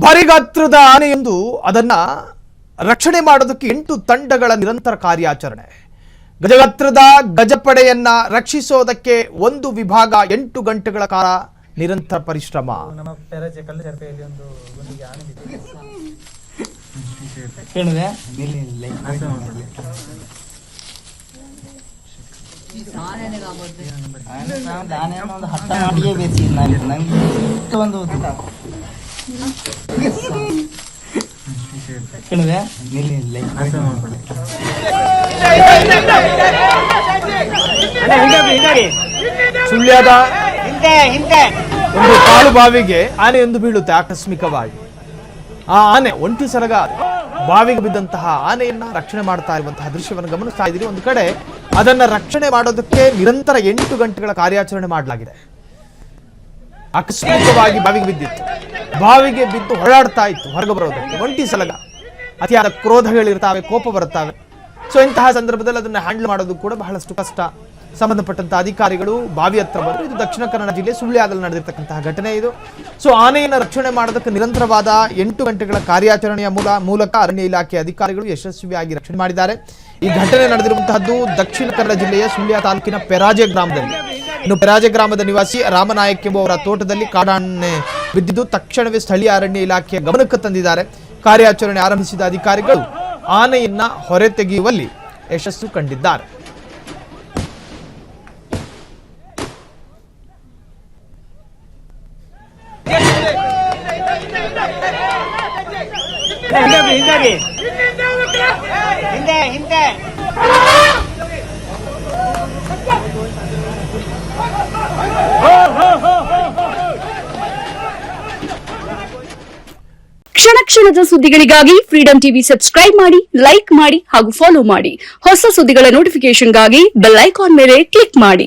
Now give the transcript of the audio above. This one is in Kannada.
ಭಾರಿ ಗಾತ್ರದ ಆನೆಯೊಂದು ಅದನ್ನ ರಕ್ಷಣೆ ಮಾಡೋದಕ್ಕೆ 8 ತಂಡಗಳ ನಿರಂತರ ಕಾರ್ಯಾಚರಣೆ. ಗಜಗಾತ್ರದ ಗಜಪಡೆಯನ್ನ ರಕ್ಷಿಸೋದಕ್ಕೆ ಒಂದು ವಿಭಾಗ 8 ಗಂಟೆಗಳ ಕಾಲ ನಿರಂತರ ಪರಿಶ್ರಮ. ಸುಳ್ಯದ ಒಂದು ಕಾಲು ಬಾವಿಗೆ ಆನೆಯೊಂದು ಬೀಳುತ್ತೆ ಆಕಸ್ಮಿಕವಾಗಿ. ಆ ಆನೆ ಒಂಟಿ ಸಲಗ ಬಾವಿಗೆ ಬಿದ್ದಂತಹ ಆನೆಯನ್ನ ರಕ್ಷಣೆ ಮಾಡ್ತಾ ಇರುವಂತಹ ದೃಶ್ಯವನ್ನು ಗಮನಿಸ್ತಾ ಇದ್ದೀರಿ. ಒಂದು ಕಡೆ ಅದನ್ನ ರಕ್ಷಣೆ ಮಾಡೋದಕ್ಕೆ ನಿರಂತರ 8 ಗಂಟೆಗಳ ಕಾರ್ಯಾಚರಣೆ ಮಾಡಲಾಗಿದೆ. ಆಕಸ್ಮಿಕವಾಗಿ ಬಾವಿಗೆ ಬಿದ್ದಿತ್ತು. ಬಾವಿಗೆ ಬಿದ್ದು ಹೊರಡಾಡ್ತಾ ಇತ್ತು ಹೊರಗೆ ಬರೋದಕ್ಕೆ. ಒಂಟಿ ಸಲಗ ಅತಿಯಾದ ಕ್ರೋಧಗಳಿರ್ತಾವೆ, ಕೋಪ ಬರುತ್ತವೆ. ಸೊ ಇಂತಹ ಸಂದರ್ಭದಲ್ಲಿ ಅದನ್ನ ಹ್ಯಾಂಡಲ್ ಮಾಡೋದು ಕೂಡ ಬಹಳಷ್ಟು ಕಷ್ಟ. ಸಂಬಂಧಪಟ್ಟಂತಹ ಅಧಿಕಾರಿಗಳು ಬಾವಿ ಹತ್ರ ಬಂದರು. ಇದು ದಕ್ಷಿಣ ಕನ್ನಡ ಜಿಲ್ಲೆ ಸುಳ್ಯದಲ್ಲಿ ನಡೆದಿರ್ತಕ್ಕಂತಹ ಘಟನೆ ಇದು. ಸೊ ಆನೆಯನ್ನು ರಕ್ಷಣೆ ಮಾಡೋದಕ್ಕೆ ನಿರಂತರವಾದ 8 ಗಂಟೆಗಳ ಕಾರ್ಯಾಚರಣೆಯ ಮೂಲಕ ಅರಣ್ಯ ಇಲಾಖೆ ಅಧಿಕಾರಿಗಳು ಯಶಸ್ವಿಯಾಗಿ ರಕ್ಷಣೆ ಮಾಡಿದ್ದಾರೆ. ಈ ಘಟನೆ ನಡೆದಿರುವಂತಹದ್ದು ದಕ್ಷಿಣ ಕನ್ನಡ ಜಿಲ್ಲೆಯ ಸುಳ್ಯ ತಾಲೂಕಿನ ಪೆರಾಜೆ ಗ್ರಾಮದಲ್ಲಿ. ಇನ್ನು ಪೆರಾಜೆ ಗ್ರಾಮದ ನಿವಾಸಿ ರಾಮನಾಯಕ್ ಎಂಬುವರ ತೋಟದಲ್ಲಿ ಕಾಡಾನೆ ಬಿದ್ದಿದ್ದು ತಕ್ಷಣವೇ ಸ್ಥಳೀಯ ಅರಣ್ಯ ಇಲಾಖೆಯ ಗಮನಕ್ಕೆ ತಂದಿದ್ದಾರೆ. ಕಾರ್ಯಾಚರಣೆ ಆರಂಭಿಸಿದ ಅಧಿಕಾರಿಗಳು ಆನೆಯನ್ನ ಹೊರ ತೆಗೆಯುವಲ್ಲಿ ಯಶಸ್ಸು ಕಂಡಿದ್ದಾರೆ. ಕ್ಷಣ ಕ್ಷಣದ ಸುದ್ದಿಗಳಿಗಾಗಿ ಫ್ರೀಡಂ ಟಿವಿ ಸಬ್ಸ್ಕ್ರೈಬ್ ಮಾಡಿ, ಲೈಕ್ ಮಾಡಿ ಹಾಗೂ ಫಾಲೋ ಮಾಡಿ. ಹೊಸ ಸುದ್ದಿಗಳ ನೋಟಿಫಿಕೇಶನ್ಗಾಗಿ ಬೆಲ್ ಐಕಾನ್ ಮೇಲೆ ಕ್ಲಿಕ್ ಮಾಡಿ.